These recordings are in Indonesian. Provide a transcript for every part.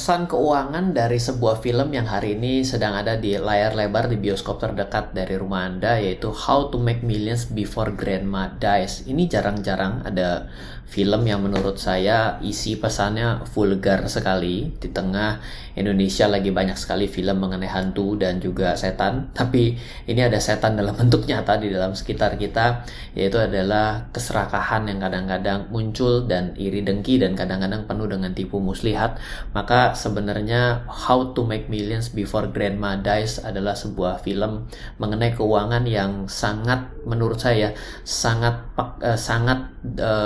pesan keuangan dari sebuah film yang hari ini sedang ada di layar lebar di bioskop terdekat dari rumah Anda, yaitu How to Make Millions Before Grandma Dies. Ini jarang-jarang ada film yang menurut saya isi pesannya vulgar sekali. Di tengah Indonesia lagi banyak sekali film mengenai hantu dan juga setan, tapi ini ada setan dalam bentuk nyata di dalam sekitar kita, yaitu adalah keserakahan yang kadang-kadang muncul dan iri dengki dan kadang-kadang penuh dengan tipu muslihat. Maka sebenarnya How to Make Millions Before Grandma Dies adalah sebuah film mengenai keuangan yang sangat, menurut saya sangat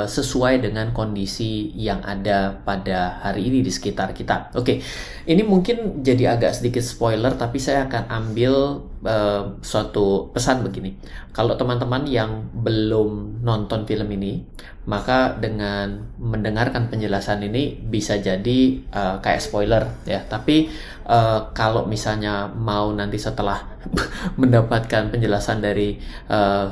sesuai dengan kondisi yang ada pada hari ini di sekitar kita. Oke, ini mungkin jadi agak sedikit spoiler, tapi saya akan ambil suatu pesan begini. Kalau teman-teman yang belum nonton film ini, maka dengan mendengarkan penjelasan ini bisa jadi kayak spoiler ya. Tapi kalau misalnya mau nanti setelah mendapatkan penjelasan dari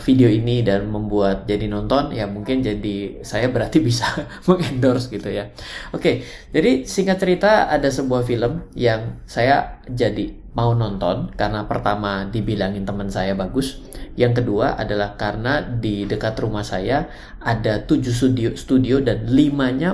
video ini dan membuat jadi nonton, ya mungkin jadi saya berarti bisa mengendorse gitu ya. Oke, jadi singkat cerita ada sebuah film yang saya jadi mau nonton karena pertama dibilangin teman saya bagus, yang kedua adalah karena di dekat rumah saya ada 7 studio dan 5-nya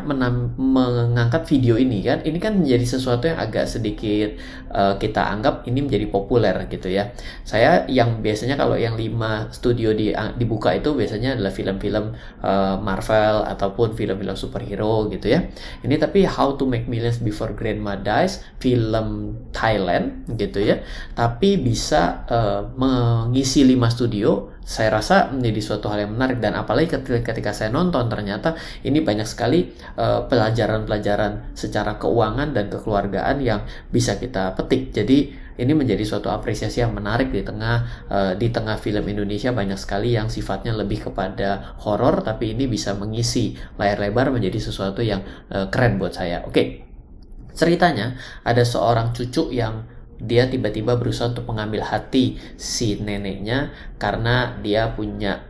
mengangkat video ini kan. Ini kan menjadi sesuatu yang agak sedikit kita anggap ini menjadi populer gitu ya. Saya yang biasanya kalau yang 5 studio dibuka itu biasanya adalah film-film Marvel ataupun film-film superhero gitu ya. Ini tapi How to Make Millions Before Grandma Dies, film Thailand gitu ya, tapi bisa mengisi 5 studio. Saya rasa menjadi suatu hal yang menarik, dan apalagi ketika saya nonton ternyata ini banyak sekali pelajaran-pelajaran secara keuangan dan kekeluargaan yang bisa kita petik. Jadi ini menjadi suatu apresiasi yang menarik di tengah film Indonesia banyak sekali yang sifatnya lebih kepada horor, tapi ini bisa mengisi layar lebar menjadi sesuatu yang keren buat saya. Oke. Ceritanya ada seorang cucu yang dia tiba-tiba berusaha untuk mengambil hati si neneknya karena dia punya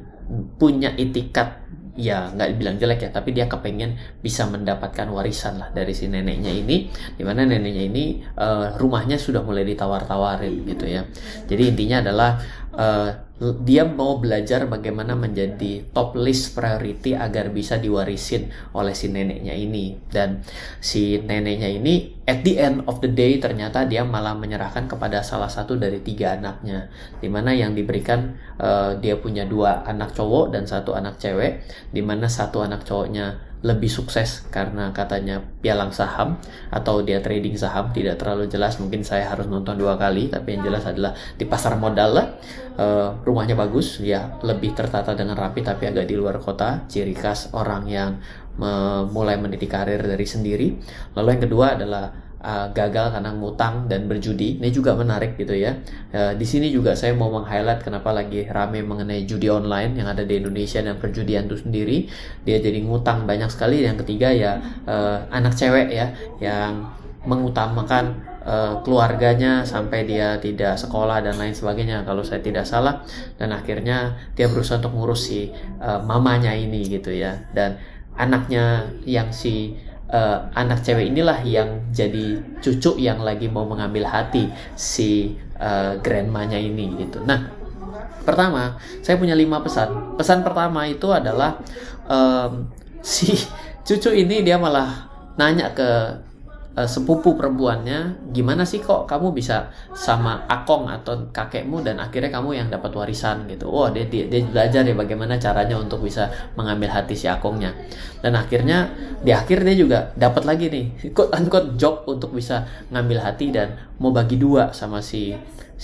itikat, ya nggak bilang jelek ya, tapi dia kepengen bisa mendapatkan warisan lah dari si neneknya ini, dimana neneknya ini rumahnya sudah mulai ditawar-tawarin gitu ya. Jadi intinya adalah dia mau belajar bagaimana menjadi top list priority agar bisa diwarisin oleh si neneknya ini. Dan si neneknya ini at the end of the day ternyata dia malah menyerahkan kepada salah satu dari 3 anaknya, dimana yang diberikan dia punya 2 anak cowok dan 1 anak cewek, dimana 1 anak cowoknya lebih sukses karena katanya pialang saham atau dia trading saham, tidak terlalu jelas, mungkin saya harus nonton 2 kali, tapi yang jelas adalah di pasar modal lah. Rumahnya bagus ya, lebih tertata dengan rapi tapi agak di luar kota, ciri khas orang yang mulai meniti karir dari sendiri. Lalu yang kedua adalah gagal karena ngutang dan berjudi. Ini juga menarik gitu ya. Di sini juga saya mau meng-highlight kenapa lagi rame mengenai judi online yang ada di Indonesia dan perjudian itu sendiri. Dia jadi ngutang banyak sekali. Yang ketiga ya anak cewek ya yang mengutamakan keluarganya sampai dia tidak sekolah dan lain sebagainya kalau saya tidak salah, dan akhirnya dia berusaha untuk ngurus si mamanya ini gitu ya, dan anaknya yang anak cewek inilah yang jadi cucu yang lagi mau mengambil hati si grandmanya ini gitu. Nah, pertama saya punya 5 pesan. Pesan pertama itu adalah si cucu ini dia malah nanya ke sepupu perempuannya, gimana sih kok kamu bisa sama akong atau kakekmu dan akhirnya kamu yang dapat warisan gitu. Oh, dia belajar ya bagaimana caranya untuk bisa mengambil hati si akongnya, dan akhirnya di akhir dia juga dapat lagi nih quote unquote job untuk bisa ngambil hati dan mau bagi 2 sama si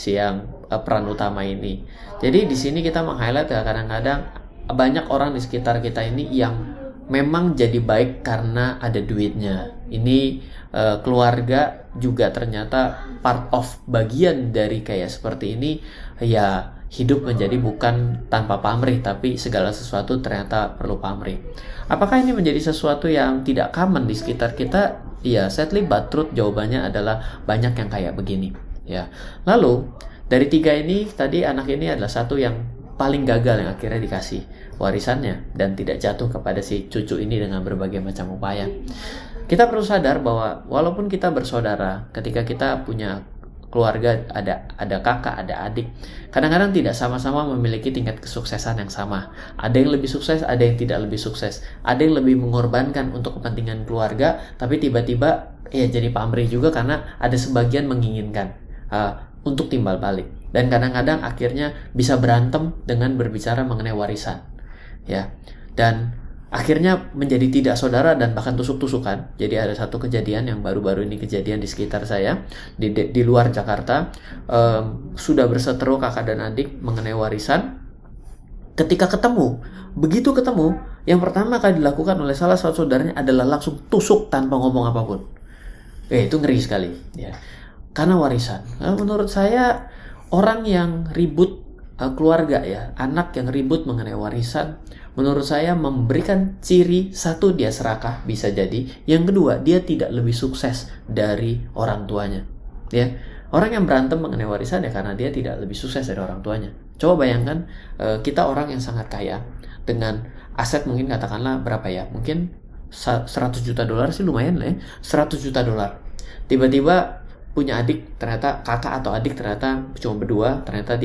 yang peran utama ini. Jadi di sini kita meng-highlight ya, kadang-kadang banyak orang di sekitar kita ini yang memang jadi baik karena ada duitnya. Ini keluarga juga ternyata part of bagian dari kayak seperti ini ya. Hidup menjadi bukan tanpa pamrih, tapi segala sesuatu ternyata perlu pamrih. Apakah ini menjadi sesuatu yang tidak common di sekitar kita? Ya, sadly but truth, jawabannya adalah banyak yang kayak begini ya. Lalu dari 3 ini tadi, anak ini adalah satu yang paling gagal yang akhirnya dikasih warisannya dan tidak jatuh kepada si cucu ini dengan berbagai macam upaya. kita perlu sadar bahwa walaupun kita bersaudara, ketika kita punya keluarga, ada kakak, ada adik, kadang-kadang tidak sama-sama memiliki tingkat kesuksesan yang sama. Ada yang lebih sukses, ada yang tidak lebih sukses. Ada yang lebih mengorbankan untuk kepentingan keluarga, tapi tiba-tiba ya jadi pamrih juga karena ada sebagian menginginkan untuk timbal balik. Dan kadang-kadang akhirnya bisa berantem dengan berbicara mengenai warisan, ya. Dan akhirnya menjadi tidak saudara dan bahkan tusuk-tusukan. Jadi ada satu kejadian yang baru-baru ini kejadian di sekitar saya di luar Jakarta, sudah berseteru kakak dan adik mengenai warisan. Ketika begitu ketemu, yang pertama kali dilakukan oleh salah satu saudaranya adalah langsung tusuk tanpa ngomong apapun. Itu ngeri sekali, ya. Karena warisan. Menurut saya orang yang ribut, keluarga ya, anak yang ribut mengenai warisan, menurut saya memberikan ciri satu, dia serakah, bisa jadi. Yang kedua, dia tidak lebih sukses dari orang tuanya, ya. Orang yang berantem mengenai warisan ya karena dia tidak lebih sukses dari orang tuanya. Coba bayangkan, kita orang yang sangat kaya dengan aset mungkin katakanlah berapa ya, mungkin 100 juta dolar sih lumayan lah ya, 100 juta dolar. Tiba-tiba punya adik, ternyata kakak atau adik ternyata cuma berdua, ternyata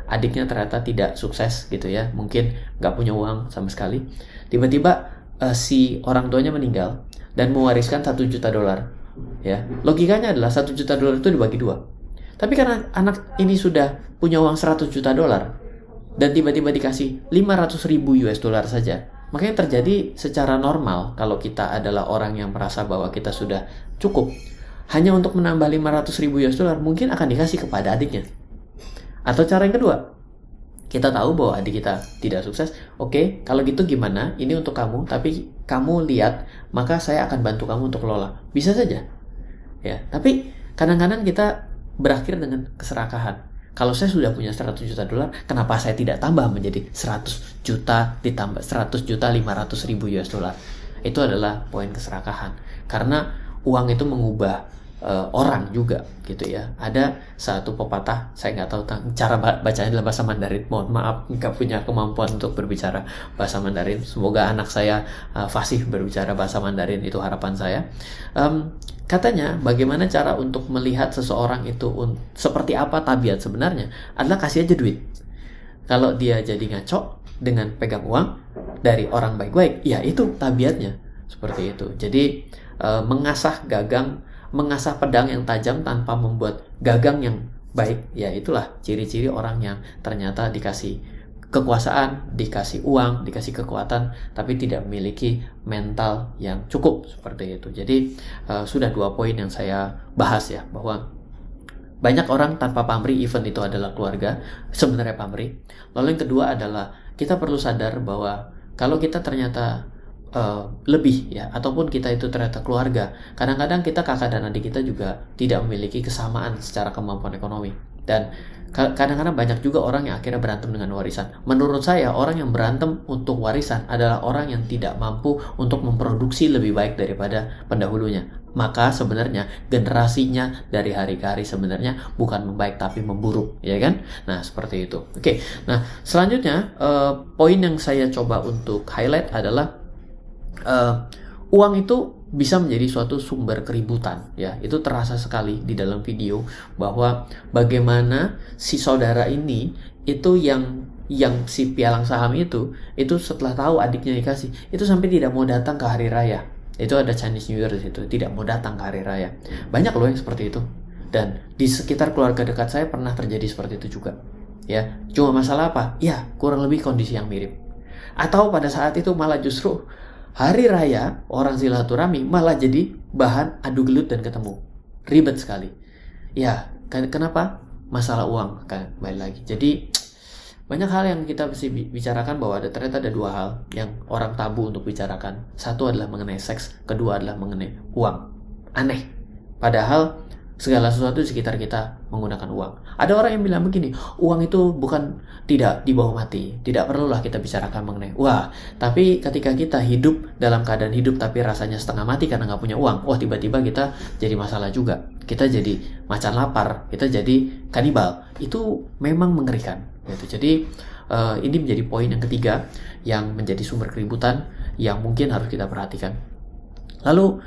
adiknya ternyata tidak sukses gitu ya, mungkin nggak punya uang sama sekali. Tiba-tiba si orang tuanya meninggal dan mewariskan 1 juta dolar, ya. Logikanya adalah 1 juta dolar itu dibagi dua. Tapi karena anak ini sudah punya uang 100 juta dolar dan tiba-tiba dikasih 500.000 US dollar saja, makanya terjadi secara normal kalau kita adalah orang yang merasa bahwa kita sudah cukup, hanya untuk menambah 500.000 US dollar mungkin akan dikasih kepada adiknya. Atau cara yang kedua, kita tahu bahwa adik kita tidak sukses. Oke, kalau gitu gimana? Ini untuk kamu, tapi kamu lihat, maka saya akan bantu kamu untuk kelola. Bisa saja, ya. Tapi kadang-kadang kita berakhir dengan keserakahan. Kalau saya sudah punya 100 juta dolar, kenapa saya tidak tambah menjadi 100 juta ditambah 100 juta 500.000 US dollar? Itu adalah poin keserakahan. Karena uang itu mengubah orang juga gitu ya. Ada satu pepatah, saya nggak tahu cara bacanya dalam bahasa Mandarin, mohon maaf nggak punya kemampuan untuk berbicara bahasa Mandarin. Semoga anak saya fasih berbicara bahasa Mandarin, itu harapan saya. Katanya bagaimana cara untuk melihat seseorang itu seperti apa tabiat sebenarnya adalah kasih aja duit. Kalau dia jadi ngaco dengan pegang uang dari orang baik-baik, ya itu tabiatnya seperti itu. Jadi mengasah pedang yang tajam tanpa membuat gagang yang baik, ya itulah ciri-ciri orang yang ternyata dikasih kekuasaan, dikasih uang, dikasih kekuatan, tapi tidak memiliki mental yang cukup seperti itu. Jadi sudah 2 poin yang saya bahas ya, bahwa banyak orang tanpa pamrih, even itu adalah keluarga, sebenarnya pamrih. Lalu yang kedua adalah kita perlu sadar bahwa kalau kita ternyata lebih ya, ataupun kita itu ternyata keluarga, kadang-kadang kita kakak dan adik kita juga tidak memiliki kesamaan secara kemampuan ekonomi, dan kadang-kadang banyak juga orang yang akhirnya berantem dengan warisan. Menurut saya orang yang berantem untuk warisan adalah orang yang tidak mampu untuk memproduksi lebih baik daripada pendahulunya. Maka sebenarnya generasinya dari hari ke hari sebenarnya bukan membaik tapi memburuk, ya kan? Nah seperti itu. Oke, nah selanjutnya poin yang saya coba untuk highlight adalah uang itu bisa menjadi suatu sumber keributan, ya. Itu terasa sekali di dalam video bahwa bagaimana si saudara ini itu yang si pialang saham itu setelah tahu adiknya dikasih, itu sampai tidak mau datang ke hari raya. Itu ada Chinese New Year di situ, tidak mau datang ke hari raya. Banyak loh yang seperti itu. Dan di sekitar keluarga dekat saya pernah terjadi seperti itu juga. Ya, cuma masalah apa? Ya, kurang lebih kondisi yang mirip. Atau pada saat itu malah justru hari raya orang silaturahmi malah jadi bahan adu gelut dan ketemu. Ribet sekali. Ya, kenapa? Masalah uang, kan kembali lagi. Jadi banyak hal yang kita mesti bicarakan, bahwa ternyata ada 2 hal yang orang tabu untuk bicarakan. Satu adalah mengenai seks, kedua adalah mengenai uang. Aneh. Padahal segala sesuatu di sekitar kita menggunakan uang. Ada orang yang bilang begini, uang itu bukan tidak dibawa mati, tidak perlulah kita bicarakan mengenai wah. Tapi ketika kita hidup dalam keadaan hidup tapi rasanya setengah mati karena nggak punya uang, wah tiba-tiba kita jadi masalah juga. Kita jadi macan lapar, kita jadi kanibal. Itu memang mengerikan. Gitu. Jadi ini menjadi poin yang ketiga yang menjadi sumber keributan yang mungkin harus kita perhatikan. Lalu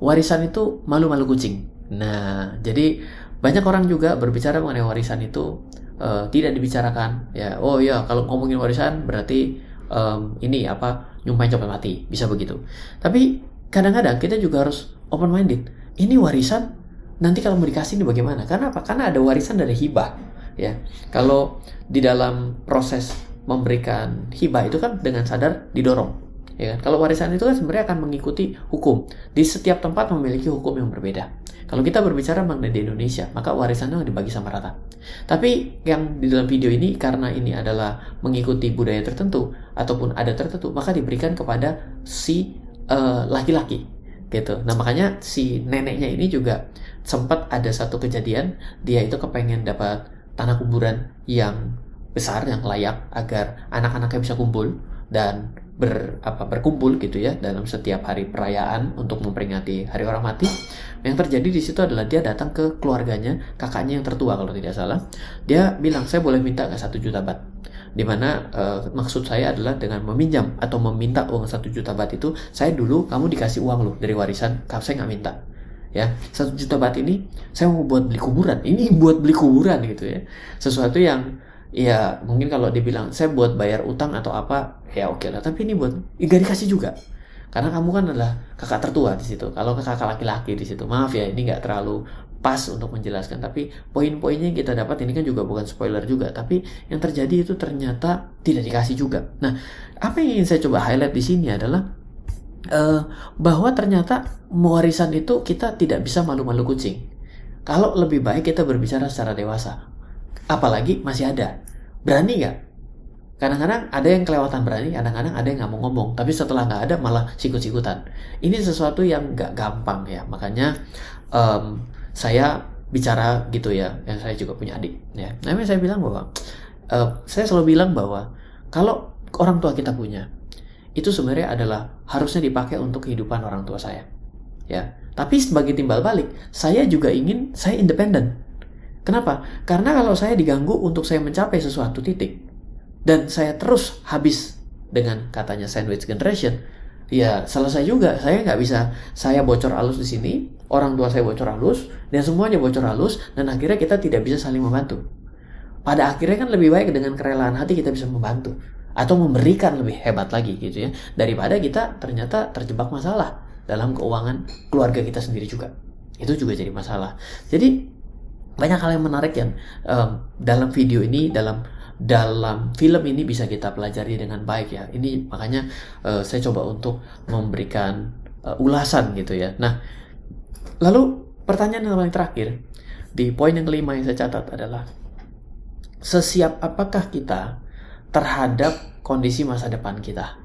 warisan itu malu-malu kucing. Nah, jadi banyak orang juga berbicara mengenai warisan itu tidak dibicarakan. Ya, oh ya, kalau ngomongin warisan berarti ini apa, nyumpain sampai mati, bisa begitu. Tapi kadang-kadang kita juga harus open minded. Ini warisan nanti kalau mau dikasih ini bagaimana? Karena apa? Karena ada warisan dari hibah. Ya, kalau di dalam proses memberikan hibah itu kan dengan sadar didorong, ya kan? Kalau warisan itu kan sebenarnya akan mengikuti hukum. Di setiap tempat memiliki hukum yang berbeda. Kalau kita berbicara mengenai di Indonesia, maka warisannya dibagi sama rata. Tapi yang di dalam video ini, karena ini adalah mengikuti budaya tertentu ataupun adat tertentu, maka diberikan kepada si laki-laki, gitu. Nah, makanya si neneknya ini juga sempat ada satu kejadian, dia itu kepengen dapat tanah kuburan yang besar, yang layak, agar anak-anaknya bisa kumpul dan berkumpul gitu ya dalam setiap hari perayaan untuk memperingati hari orang mati. Yang terjadi di situ adalah dia datang ke keluarganya, kakaknya yang tertua kalau tidak salah. Dia bilang, saya boleh minta nggak 1 juta baht? Dimana maksud saya adalah dengan meminjam atau meminta uang 1 juta baht itu, saya dulu kamu dikasih uang loh dari warisan, saya nggak minta. Ya, 1 juta baht ini saya mau buat beli kuburan. Ini buat beli kuburan gitu ya. Sesuatu yang ya mungkin kalau dibilang saya buat bayar utang atau apa, ya oke lah. Tapi ini buat gak dikasih juga. Karena kamu kan adalah kakak tertua di situ. Kalau kakak laki-laki di situ, maaf ya, ini nggak terlalu pas untuk menjelaskan. Tapi poin-poinnya yang kita dapat ini kan juga bukan spoiler juga. Tapi yang terjadi itu ternyata tidak dikasih juga. Nah, apa yang ingin saya coba highlight di sini adalah bahwa ternyata warisan itu kita tidak bisa malu-malu kucing. Kalau lebih baik kita berbicara secara dewasa. Apalagi masih ada. Berani nggak? Kadang-kadang ada yang kelewatan berani, kadang-kadang ada yang nggak mau ngomong. Tapi setelah nggak ada malah sikut-sikutan. Ini sesuatu yang nggak gampang ya. Makanya saya bicara gitu ya. Yang saya juga punya adik. Ya. Namanya saya bilang bahwa saya selalu bilang bahwa kalau orang tua kita punya, itu sebenarnya adalah harusnya dipakai untuk kehidupan orang tua saya. Ya. Tapi sebagai timbal balik, saya juga ingin saya independen. Kenapa? Karena kalau saya diganggu untuk saya mencapai sesuatu titik, dan saya terus habis dengan katanya sandwich generation, ya selesai juga. Saya nggak bisa, saya bocor halus di sini, orang tua saya bocor halus, dan semuanya bocor halus, dan akhirnya kita tidak bisa saling membantu. Pada akhirnya kan lebih baik dengan kerelaan hati kita bisa membantu atau memberikan lebih hebat lagi gitu ya, daripada kita ternyata terjebak masalah dalam keuangan keluarga kita sendiri juga. Itu juga jadi masalah. Jadi banyak hal yang menarik yang dalam video ini, dalam film ini bisa kita pelajari dengan baik ya. Ini makanya saya coba untuk memberikan ulasan gitu ya. Nah, lalu pertanyaan yang paling terakhir di poin yang kelima yang saya catat adalah, sesiap apakah kita terhadap kondisi masa depan kita?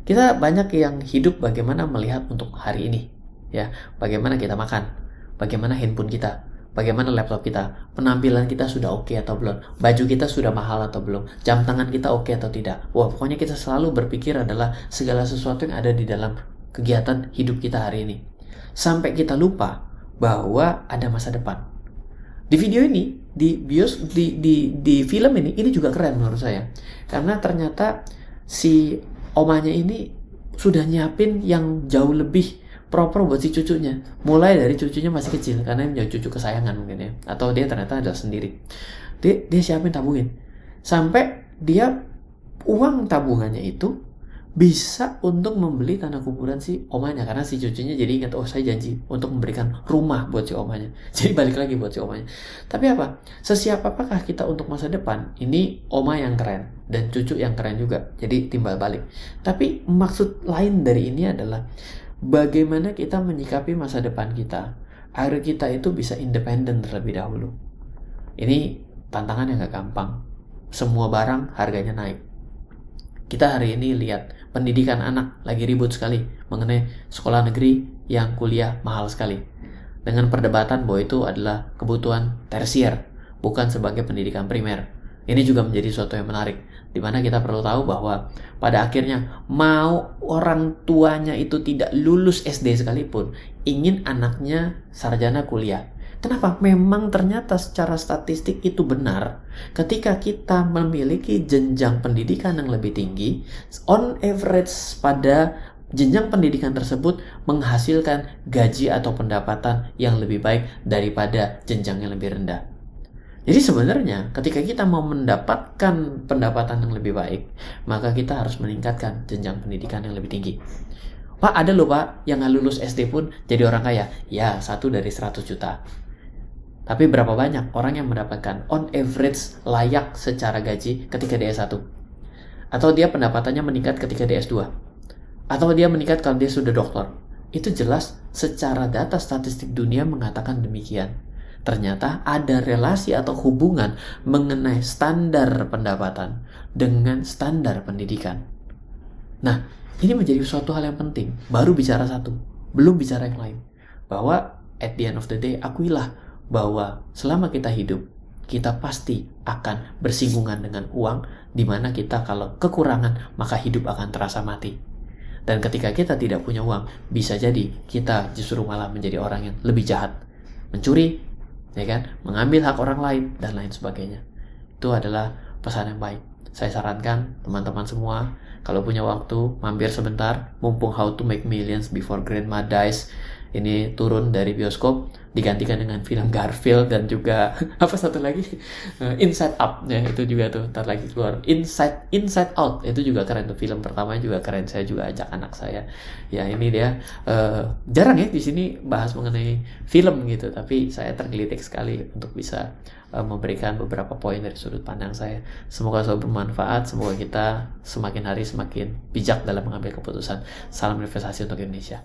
Kita banyak yang hidup bagaimana melihat untuk hari ini, ya. Bagaimana kita makan, bagaimana handphone kita, bagaimana laptop kita, penampilan kita sudah oke atau belum, baju kita sudah mahal atau belum, jam tangan kita oke atau tidak. Wah, pokoknya kita selalu berpikir adalah segala sesuatu yang ada di dalam kegiatan hidup kita hari ini. Sampai kita lupa bahwa ada masa depan. Di video ini, di film ini juga keren menurut saya. Karena ternyata si omanya ini sudah nyiapin yang jauh lebih proper buat si cucunya. Mulai dari cucunya masih kecil, karena menjadi cucu kesayangan mungkin ya. Atau dia ternyata adalah sendiri. Dia siapin tabungin. Sampai dia uang tabungannya itu bisa untuk membeli tanah kuburan si omanya, karena si cucunya jadi ingat, oh saya janji untuk memberikan rumah buat si omanya. Jadi balik lagi buat si omanya. Tapi apa? Sesiap apakah kita untuk masa depan? Ini oma yang keren dan cucu yang keren juga. Jadi timbal balik. Tapi maksud lain dari ini adalah bagaimana kita menyikapi masa depan kita agar kita itu bisa independen terlebih dahulu. Ini tantangan yang gak gampang. Semua barang harganya naik. Kita hari ini lihat pendidikan anak lagi ribut sekali mengenai sekolah negeri yang kuliah mahal sekali. Dengan perdebatan bahwa itu adalah kebutuhan tersier, bukan sebagai pendidikan primer. Ini juga menjadi sesuatu yang menarik, di mana kita perlu tahu bahwa pada akhirnya mau orang tuanya itu tidak lulus SD sekalipun, ingin anaknya sarjana kuliah. Kenapa? Memang ternyata secara statistik itu benar. Ketika kita memiliki jenjang pendidikan yang lebih tinggi, on average pada jenjang pendidikan tersebut menghasilkan gaji atau pendapatan yang lebih baik daripada jenjang yang lebih rendah. Jadi sebenarnya ketika kita mau mendapatkan pendapatan yang lebih baik, maka kita harus meningkatkan jenjang pendidikan yang lebih tinggi. Pak, ada loh Pak yang nggak lulus SD pun jadi orang kaya. Ya, 1 dari 100 juta. Tapi berapa banyak orang yang mendapatkan on average layak secara gaji ketika di S1? Atau dia pendapatannya meningkat ketika di S2? Atau dia meningkat kalau dia sudah doktor? Itu jelas secara data statistik dunia mengatakan demikian. Ternyata ada relasi atau hubungan mengenai standar pendapatan dengan standar pendidikan. Nah, ini menjadi suatu hal yang penting. Baru bicara satu, belum bicara yang lain. Bahwa at the end of the day, akuilah bahwa selama kita hidup, kita pasti akan bersinggungan dengan uang, di mana kita kalau kekurangan, maka hidup akan terasa mati. Dan ketika kita tidak punya uang, bisa jadi kita justru malah menjadi orang yang lebih jahat. Mencuri, ya kan, mengambil hak orang lain dan lain sebagainya. Itu adalah pesan yang baik. Saya sarankan teman-teman semua, kalau punya waktu mampir sebentar, mumpung How to Make Millions Before Grandma Dies ini turun dari bioskop, digantikan dengan film Garfield dan juga apa satu lagi, Inside Out ya, itu juga tuh ntar lagi keluar. Inside Out itu juga keren tuh, film pertamanya juga keren. Saya juga ajak anak saya, ya ini dia jarang ya di sini bahas mengenai film gitu, tapi saya tergelitik sekali untuk bisa memberikan beberapa poin dari sudut pandang saya. Semoga selalu bermanfaat, semoga kita semakin hari semakin bijak dalam mengambil keputusan. Salam investasi untuk Indonesia.